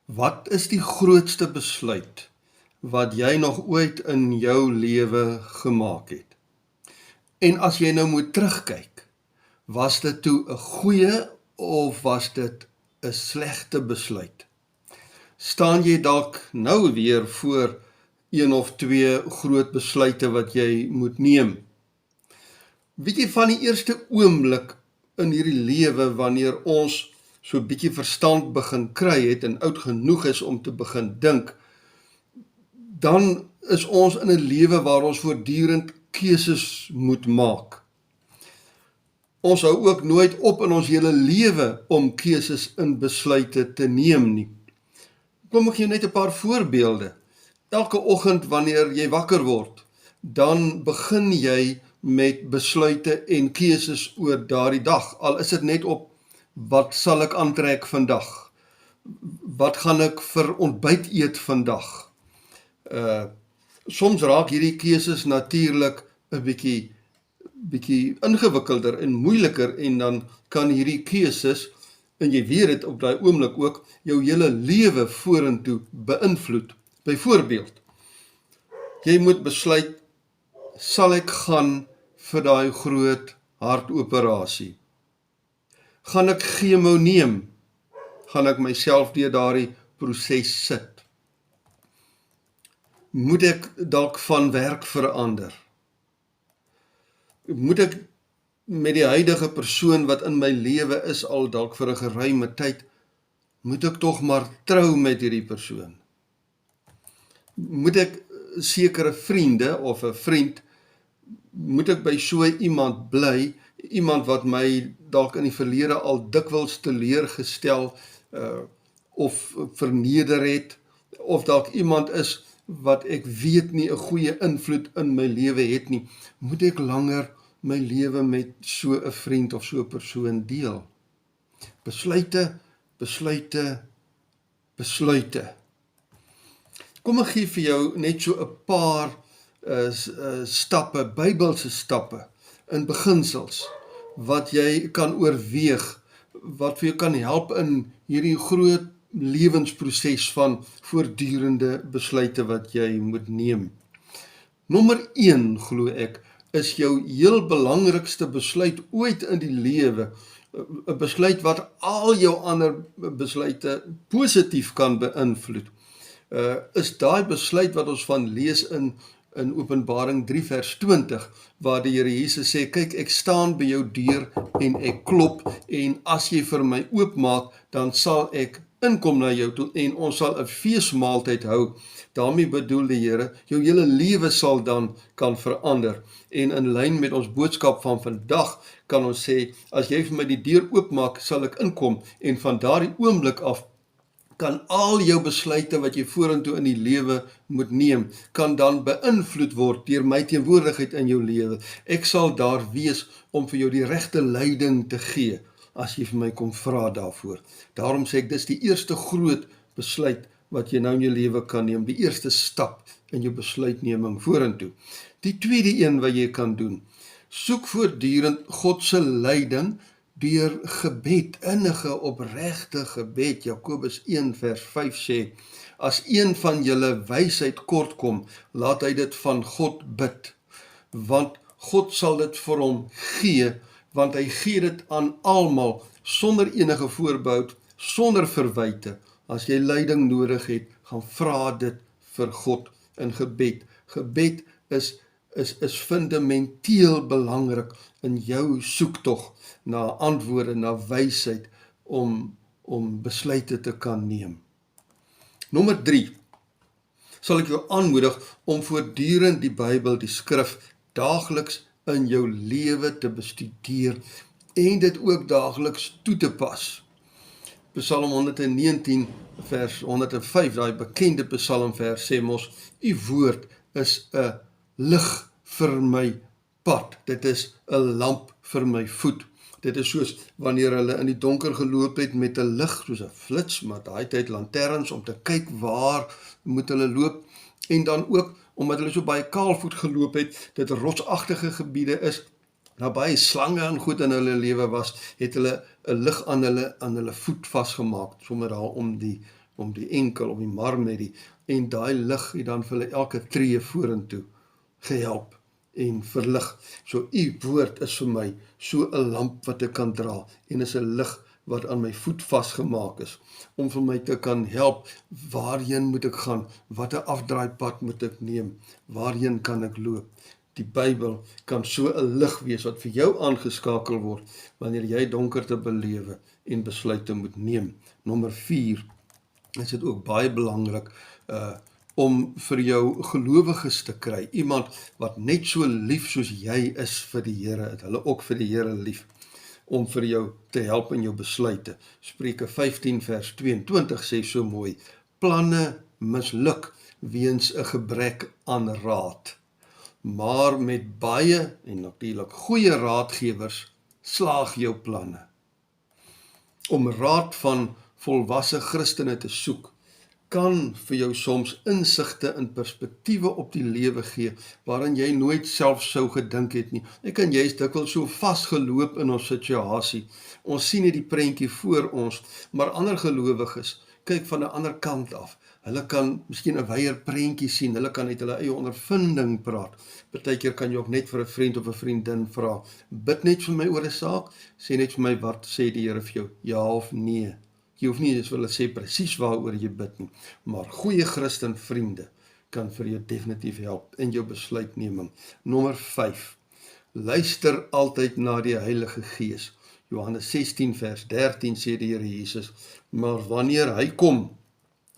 Wat is die grootste besluit wat jy nog ooit in jou lewe gemaak het? En as jy nou moet terugkyk, was dit toe 'n goeie of was dit 'n slegte besluit? Staan jy dalk nou weer voor een of twee groot besluite wat jy moet neem? Weet jy van die eerste oomblik in hierdie lewe wanneer ons so 'n bietjie verstand begin kry het en oud genoeg is om te begin dink, dan is ons in 'n lewe waar ons voortdurend keuses moet maak. Ons hou ook nooit op in ons hele lewe om keuses in besluite te neem nie. Kom ek gee net 'n paar voorbeelde. Elke oggend wanneer jy wakker word, dan begin jy met besluite en keuses oor daardie dag. Al is dit net op wat sal ek aantrek vandag? Wat gaan ek vir ontbyt eet vandag? Soms raak hierdie keuses natuurlik 'n bietjie ingewikkelder en moeiliker en dan kan hierdie keuses, en jy weet dit op daai oomblik ook, jou hele lewe vorentoe beïnvloed. Byvoorbeeld, jy moet besluit, sal ek gaan vir daai groot hartoperasie? Gaan ek chemo neem? Gaan ek myself deur daardie proses sit? Moet ek dalk van werk verander? Moet ek met die huidige persoon wat in my lewe is al dalk vir 'n geruime tyd, moet ek tog maar trou met hierdie persoon? Moet ek sekere vriende of 'n vriend, moet ek by so iemand bly, iemand wat my dalk in die verlede al dikwels teleurgestel of verneder het, of dalk iemand is wat ek weet nie 'n goeie invloed in my lewe het nie, moet ek langer my lewe met so 'n vriend of so 'n persoon deel? Besluite, besluite, besluite. Kom ek gee vir jou net so 'n paar stappe, Bybelse stappe, in beginsels, wat jy kan oorweeg, wat vir jou kan help in hierdie groot lewensproses van voortdurende besluite wat jy moet neem. Nommer 1, glo ek, is jou heel belangrikste besluit ooit in die lewe, 'n besluit wat al jou ander besluite positief kan beïnvloed, is daai besluit wat ons van lees in Openbaring 3 vers 20, waar die Here Jesus sê, kyk, ek staan by jou deur en ek klop, en as jy vir my oopmaak, dan sal ek inkom na jou toe en ons sal 'n feesmaaltyd hou. Daarmee bedoel die Here, jou hele lewe sal dan kan verander. En in lyn met ons boodskap van vandag kan ons sê, as jy vir my die deur oopmaak, sal ek inkom, en van daardie oomblik af kan al jou besluite wat jy vorentoe in die lewe moet neem, kan dan beïnvloed word deur my teenwoordigheid in jou lewe. Ek sal daar wees om vir jou die regte leiding te gee, as jy vir my kom vra daarvoor. Daarom sê ek, dis die eerste groot besluit wat jy nou in jou lewe kan neem, die eerste stap in jou besluitneming vorentoe. Die tweede een wat jy kan doen, soek voortdurend God se leiding deur gebed, innige opregte gebed. Jakobus 1 vers 5 sê, as een van julle wysheid kortkom, laat hy dit van God bid, want God sal dit vir hom gee, want hy gee dit aan almal, sonder enige voorbehoud, sonder verwyte. As jy leiding nodig het, gaan vra dit vir God in gebed. Gebed is fundamenteel belangrik in jou soektog na antwoorde, na wysheid, om besluite te kan neem. Nommer 3, sal ek jou aanmoedig om voortdurend die Bybel, die skrif, daagliks in jou lewe te bestudeer en dit ook daagliks toe te pas. Psalm 119 vers 105, daai bekende psalmvers sê mos, u woord is 'n lig vir my pad, dit is 'n lamp vir my voet. Dit is soos wanneer hulle in die donker geloop het met 'n lig, soos 'n flits, maar daai tyd lanterns om te kyk waar moet hulle loop, en dan ook omdat hulle so baie kaalvoet geloop het, dit rotsagtige gebiede is, daar baie slange en goed in hulle lewe was, het hulle 'n lig aan hulle voet vasgemaak, sommer daar om om die enkel, om die marmerie, en daai lig het dan vir hulle elke tree vorentoe gehelp en verlig. So u woord is vir my so 'n lamp wat ek kan dra, en is 'n lig wat aan my voet vasgemaak is, om vir my te kan help, waarheen moet ek gaan, watter afdraaipad moet ek neem, waarheen kan ek loop. Die Bybel kan so 'n lig wees wat vir jou aangeskakel word, wanneer jy donkerte belewe en besluite moet neem. Nommer 4, is dit ook baie belangrik, om vir jou gelowiges te kry, iemand wat net so lief soos jy is vir die Here, het hulle ook vir die Here lief, om vir jou te help in jou besluite. Spreuke 15 vers 22 sê so mooi, planne misluk weens 'n gebrek aan raad, maar met baie en natuurlik goeie raadgewers slaag jou planne. Om raad van volwasse Christene te soek, kan vir jou soms insigte en perspektiewe op die lewe gee, waarin jy nooit self sou gedink het nie. Ek en jy is dikwels so vasgeloop in ons situasie. Ons sien nie die prentjie voor ons, maar ander gelowiges kyk van 'n ander kant af. Hulle kan miskien 'n wyeer prentjie sien, hulle kan uit hulle eie ondervinding praat. Partykeer kan jy ook net vir 'n vriend of 'n vriendin vra, bid net vir my oor 'n saak, sê net vir my wat sê die Here vir jou, ja of nee. Jy hoef nie eens vir hulle sê presies waaroor jy bid nie, maar goeie Christen vriende kan vir jou definitief help in jou besluitneming. Nommer 5, luister altyd na die Heilige Gees. Johannes 16 vers 13 sê die Here Jesus, maar wanneer hy kom,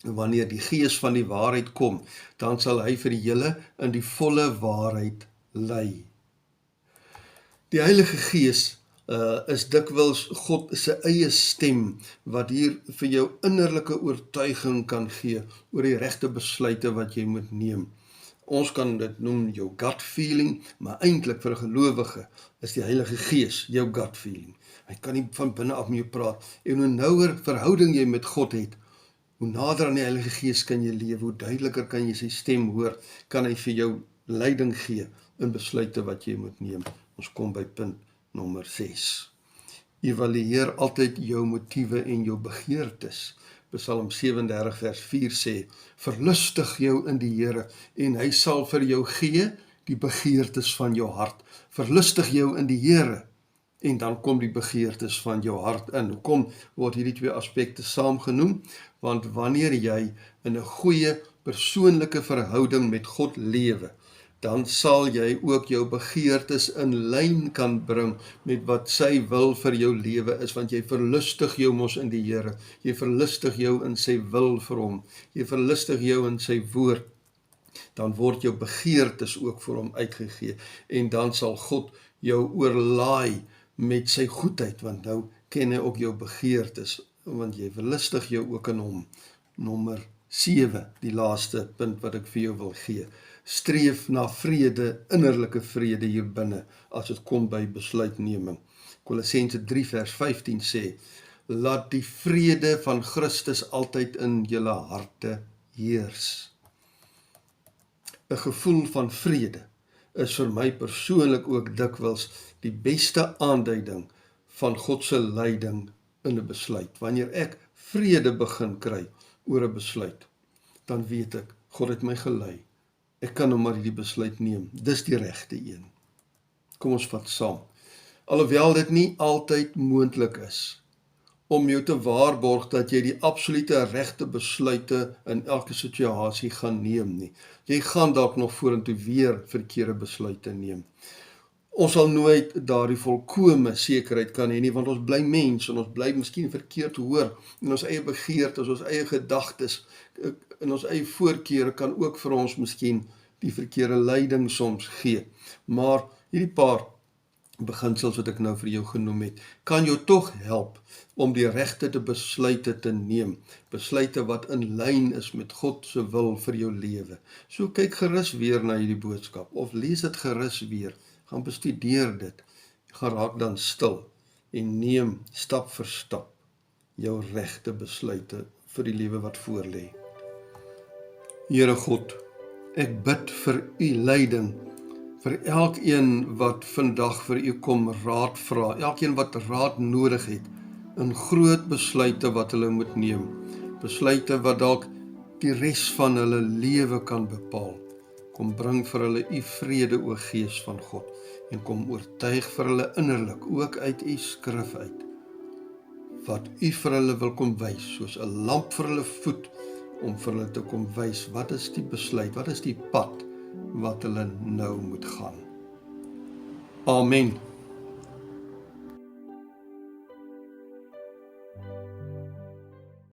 wanneer die Gees van die waarheid kom, dan sal hy vir julle in die volle waarheid lei. Die Heilige Gees is dikwels God se eie stem, wat hier vir jou innerlike oortuiging kan gee, oor die regte besluite wat jy moet neem. Ons kan dit noem jou gut feeling, maar eintlik vir 'n gelowige is die Heilige Gees jou gut feeling. Hy kan nie van binne af met jou praat, en hoe nouer verhouding jy met God het, hoe nader aan die Heilige Gees kan jy lewe, hoe duideliker kan jy sy stem hoor, kan hy vir jou leiding gee in besluite wat jy moet neem. Ons kom by punt nommer 6. Evalueer altyd jou motiewe en jou begeertes. Psalm 37 vers 4 sê, verlustig jou in die Here, en hy sal vir jou gee die begeertes van jou hart. Verlustig jou in die Here, en dan kom die begeertes van jou hart in. Hoekom word hierdie twee aspekte saam genoem? Want wanneer jy in 'n goeie persoonlike verhouding met God lewe, dan sal jy ook jou begeertes in lyn kan bring met wat sy wil vir jou lewe is, want jy verlustig jou mos in die Here, jy verlustig jou in sy wil vir hom, jy verlustig jou in sy woord, dan word jou begeertes ook vir hom uitgegee, en dan sal God jou oorlaai met sy goedheid, want nou ken hy ook jou begeertes, want jy verlustig jou ook in hom. Nommer 7, die laaste punt wat ek vir jou wil gee. Streef na vrede, innerlike vrede hier binne, as dit kom by besluitneming. Kolossense 3 vers 15 sê, laat die vrede van Christus altyd in julle harte heers. 'n Gevoel van vrede is vir my persoonlik ook dikwels die beste aanduiding van God se leiding in 'n besluit. Wanneer ek vrede begin kry oor 'n besluit, dan weet ek, God het my gelei. Ek kan nou maar hierdie besluit neem. Dis die regte een. Kom ons vat saam. Alhoewel dit nie altyd moontlik is om jou te waarborg dat jy die absolute regte besluite in elke situasie gaan neem nie. Jy gaan dalk nog vorentoe weer verkeerde besluite neem. Ons sal nooit daardie volkome sekerheid kan hê nie, want ons bly mens en ons bly miskien verkeerd hoor, en ons eie begeertes, ons eie gedagtes en ons eie voorkeure kan ook vir ons miskien die verkeerde leiding soms gee. Maar hierdie paar beginsels wat ek nou vir jou genoem het, kan jou tog help om die regte besluite te neem, besluite wat in lyn is met God se wil vir jou lewe. So kyk gerus weer na hierdie boodskap, of lees dit gerus weer, gaan bestudeer dit, gaan raak dan stil, en neem stap vir stap jou regte besluite vir die lewe wat voorlê. Here God, ek bid vir u leiding, vir elkeen wat vandag vir u kom raad vra, elkeen wat raad nodig het, in groot besluite wat hulle moet neem. besluite wat dalk die res van hulle lewe kan bepaal. Kom bring vir hulle u vrede, o Gees van God, en kom oortuig vir hulle innerlik, ook uit u skrif uit, wat u vir hulle wil kom wys, soos 'n lamp vir hulle voet, om vir hulle te kom wys, wat is die besluit, wat is die pad, wat hulle nou moet gaan. Amen.